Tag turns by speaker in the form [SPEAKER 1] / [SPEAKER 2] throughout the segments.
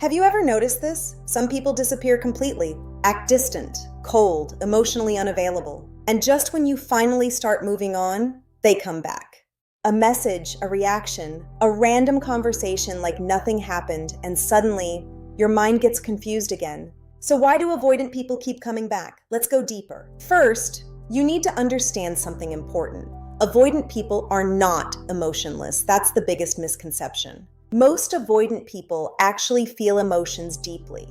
[SPEAKER 1] Have you ever noticed this? Some people disappear completely, act distant, cold, emotionally unavailable. And just when you finally start moving on, they come back. A message, a reaction, a random conversation like nothing happened, and suddenly your mind gets confused again. So why do avoidant people keep coming back? Let's go deeper. First, you need to understand something important. Avoidant people are not emotionless. That's the biggest misconception. Most avoidant people actually feel emotions deeply,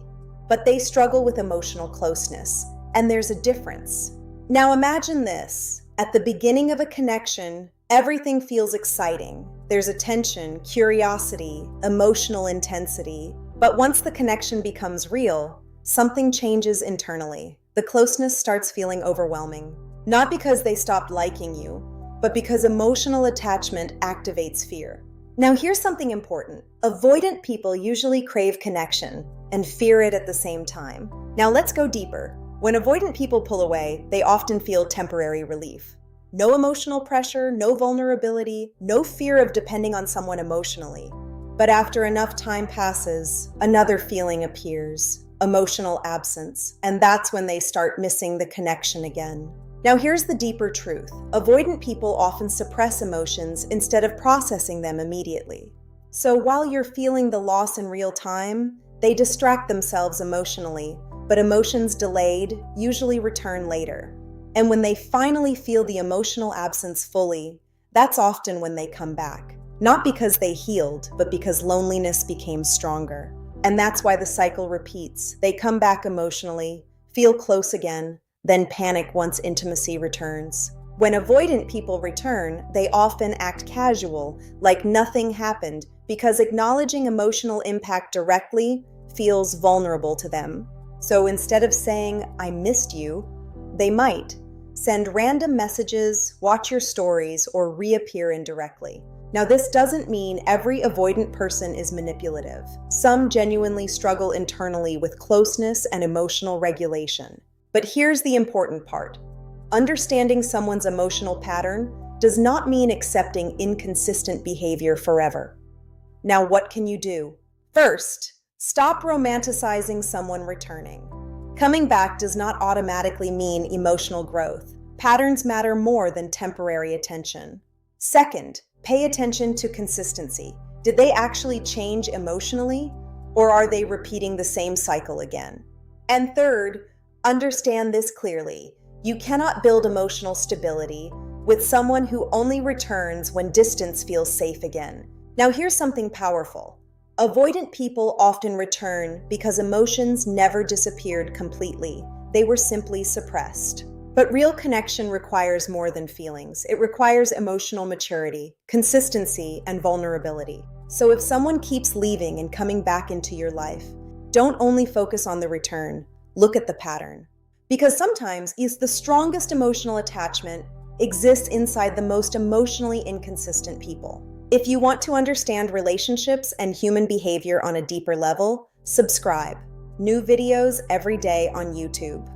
[SPEAKER 1] but they struggle with emotional closeness, and there's a difference. Now imagine this. At the beginning of a connection, everything feels exciting. There's attention, curiosity, emotional intensity. But once the connection becomes real, something changes internally. The closeness starts feeling overwhelming. Not because they stopped liking you, but because emotional attachment activates fear. Now here's something important. Avoidant people usually crave connection and fear it at the same time. Now let's go deeper. When avoidant people pull away, they often feel temporary relief. No emotional pressure, no vulnerability, no fear of depending on someone emotionally. But after enough time passes, another feeling appears, emotional absence, and that's when they start missing the connection again. Now here's the deeper truth. Avoidant people often suppress emotions instead of processing them immediately. So while you're feeling the loss in real time, they distract themselves emotionally, but emotions delayed usually return later. And when they finally feel the emotional absence fully, that's often when they come back. Not because they healed, but because loneliness became stronger. And that's why the cycle repeats. They come back emotionally, feel close again, then panic once intimacy returns. When avoidant people return, they often act casual, like nothing happened, because acknowledging emotional impact directly feels vulnerable to them. So instead of saying, "I missed you," they might send random messages, watch your stories, or reappear indirectly. Now, this doesn't mean every avoidant person is manipulative. Some genuinely struggle internally with closeness and emotional regulation. But here's the important part. Understanding someone's emotional pattern does not mean accepting inconsistent behavior forever. Now, what can you do? First, stop romanticizing someone returning. Coming back does not automatically mean emotional growth. Patterns matter more than temporary attention. Second, pay attention to consistency. Did they actually change emotionally, or are they repeating the same cycle again? And third, understand this clearly. You cannot build emotional stability with someone who only returns when distance feels safe again. Now here's something powerful. Avoidant people often return because emotions never disappeared completely. They were simply suppressed. But real connection requires more than feelings. It requires emotional maturity, consistency, and vulnerability. So if someone keeps leaving and coming back into your life, don't only focus on the return. Look at the pattern. Because sometimes the strongest emotional attachment exists inside the most emotionally inconsistent people. If you want to understand relationships and human behavior on a deeper level, subscribe. New videos every day on YouTube.